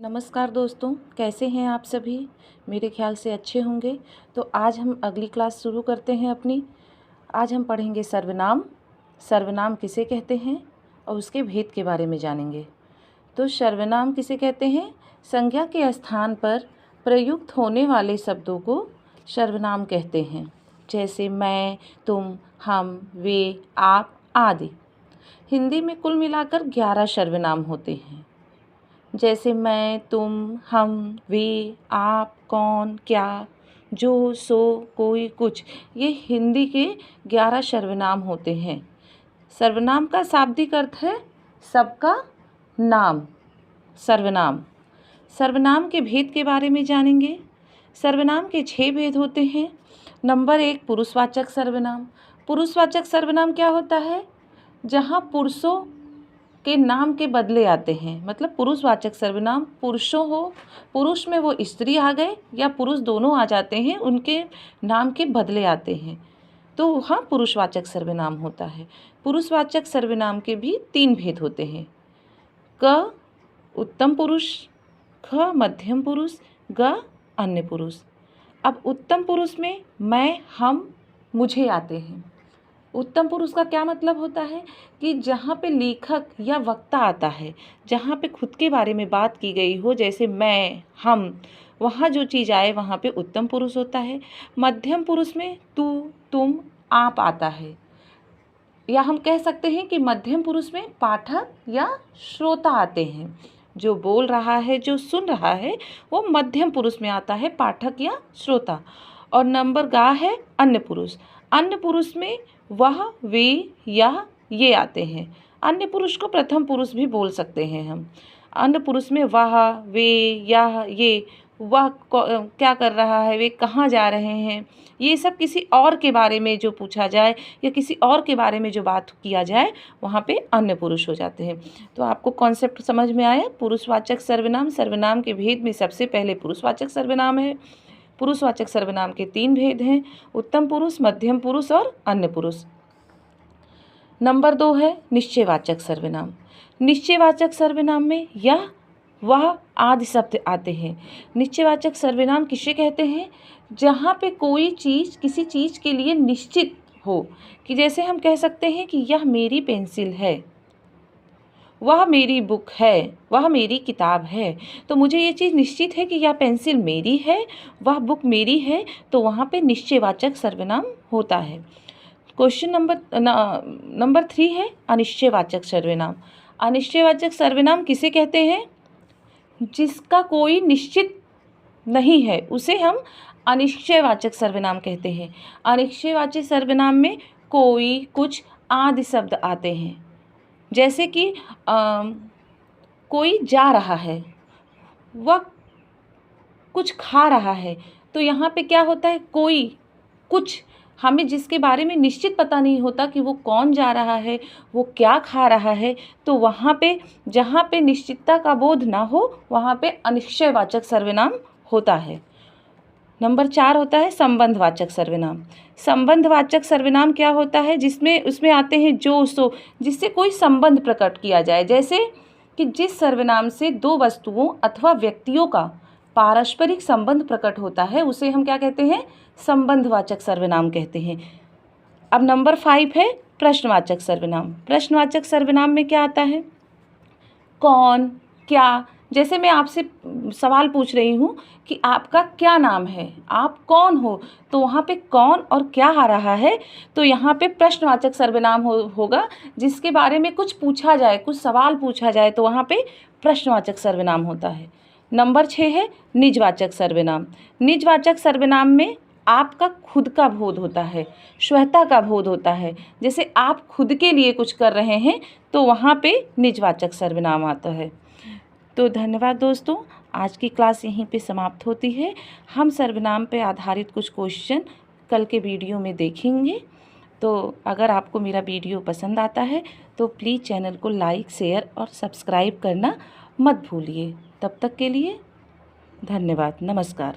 नमस्कार दोस्तों, कैसे हैं आप सभी। मेरे ख्याल से अच्छे होंगे। तो आज हम अगली क्लास शुरू करते हैं अपनी। आज हम पढ़ेंगे सर्वनाम। सर्वनाम किसे कहते हैं और उसके भेद के बारे में जानेंगे। तो सर्वनाम किसे कहते हैं? संज्ञा के स्थान पर प्रयुक्त होने वाले शब्दों को सर्वनाम कहते हैं। जैसे मैं, तुम, हम, वे, आप आदि। हिंदी में कुल मिलाकर 11 सर्वनाम होते हैं। जैसे मैं, तुम, हम, वे, आप, कौन, क्या, जो, सो, कोई, कुछ, ये हिंदी के 11 सर्वनाम होते हैं। सर्वनाम का शाब्दिक अर्थ है सबका नाम। सर्वनाम। सर्वनाम के भेद के बारे में जानेंगे। सर्वनाम के 6 भेद होते हैं। नंबर 1, पुरुषवाचक सर्वनाम। पुरुषवाचक सर्वनाम क्या होता है? जहाँ पुरुषों के नाम के बदले आते हैं। मतलब पुरुषवाचक सर्वनाम पुरुषों हो, पुरुष में वो स्त्री आ गए या पुरुष दोनों आ जाते हैं, उनके नाम के बदले आते हैं, तो वहाँ पुरुषवाचक सर्वनाम होता है। पुरुषवाचक सर्वनाम के भी 3 भेद होते हैं। क उत्तम पुरुष, ख मध्यम पुरुष, ग अन्य पुरुष। अब उत्तम पुरुष में मैं, हम, मुझे आते हैं। उत्तम पुरुष का क्या मतलब होता है कि जहाँ पे लेखक या वक्ता आता है, जहाँ पे खुद के बारे में बात की गई हो, जैसे मैं, हम, वहाँ जो चीज़ आए वहाँ पे उत्तम पुरुष होता है। मध्यम पुरुष में तू, तुम, आप आता है। या हम कह सकते हैं कि मध्यम पुरुष में पाठक या श्रोता आते हैं। जो बोल रहा है, जो सुन रहा है, वो मध्यम पुरुष में आता है, पाठक या श्रोता। और नंबर गा है अन्य पुरुष। अन्य पुरुष में वह, वे, यह, ये आते हैं। अन्य पुरुष को प्रथम पुरुष भी बोल सकते हैं हम। अन्य पुरुष में वह, वे, यह, ये, वह क्या कर रहा है, वे कहाँ जा रहे हैं, ये सब किसी और के बारे में जो पूछा जाए या किसी और के बारे में जो बात किया जाए, वहाँ पे अन्य पुरुष हो जाते हैं। तो आपको कॉन्सेप्ट समझ में आया? पुरुषवाचक सर्वनाम। सर्वनाम के भेद में सबसे पहले पुरुषवाचक सर्वनाम है। पुरुषवाचक सर्वनाम के 3 भेद हैं, उत्तम पुरुष, मध्यम पुरुष और अन्य पुरुष। नंबर 2 है निश्चयवाचक सर्वनाम। निश्चयवाचक सर्वनाम में यह, वह आदि शब्द आते हैं। निश्चयवाचक सर्वनाम किसे कहते हैं? जहाँ पे कोई चीज़ किसी चीज़ के लिए निश्चित हो, कि जैसे हम कह सकते हैं कि यह मेरी पेंसिल है, वह मेरी बुक है, वह मेरी किताब है। तो मुझे ये चीज़ निश्चित है कि यह पेंसिल मेरी है, वह बुक मेरी है, तो वहाँ पे निश्चयवाचक सर्वनाम होता है। क्वेश्चन नंबर 3 है अनिश्चयवाचक सर्वनाम। अनिश्चयवाचक सर्वनाम किसे कहते हैं? जिसका कोई निश्चित नहीं है, उसे हम अनिश्चयवाचक सर्वनाम कहते हैं। अनिश्चयवाचक सर्वनाम में कोई, कुछ आदि शब्द आते हैं। जैसे कि कोई जा रहा है, वह कुछ खा रहा है, तो यहाँ पे क्या होता है? कोई, कुछ, हमें जिसके बारे में निश्चित पता नहीं होता कि वो कौन जा रहा है, वो क्या खा रहा है, तो वहाँ पे जहाँ पे निश्चितता का बोध ना हो, वहाँ पे अनिश्चयवाचक सर्वनाम होता है। नंबर 4 होता है संबंधवाचक सर्वनाम। संबंधवाचक सर्वनाम क्या होता है? उसमें आते हैं जो, सो, जिससे कोई संबंध प्रकट किया जाए। जैसे कि जिस सर्वनाम से 2 वस्तुओं अथवा व्यक्तियों का पारस्परिक संबंध प्रकट होता है, उसे हम क्या कहते हैं? संबंधवाचक सर्वनाम कहते हैं। अब नंबर 5 है प्रश्नवाचक सर्वनाम। प्रश्नवाचक सर्वनाम में क्या आता है? कौन, क्या। जैसे मैं आपसे सवाल पूछ रही हूँ कि आपका क्या नाम है, आप कौन हो, तो वहाँ पे कौन और क्या आ रहा है, तो यहाँ पे प्रश्नवाचक सर्वनाम होगा। जिसके बारे में कुछ पूछा जाए, कुछ सवाल पूछा जाए, तो वहाँ पे प्रश्नवाचक सर्वनाम होता है। नंबर 6 है निजवाचक सर्वनाम। निजवाचक सर्वनाम में आपका खुद का बोध होता है, स्वयता का बोध होता है। जैसे आप खुद के लिए कुछ कर रहे हैं, तो वहाँ पे निजवाचक सर्वनाम आता है। तो धन्यवाद दोस्तों, आज की क्लास यहीं पे समाप्त होती है। हम सर्वनाम पे आधारित कुछ क्वेश्चन कल के वीडियो में देखेंगे। तो अगर आपको मेरा वीडियो पसंद आता है तो प्लीज़ चैनल को लाइक, शेयर और सब्सक्राइब करना मत भूलिए। तब तक के लिए धन्यवाद। नमस्कार।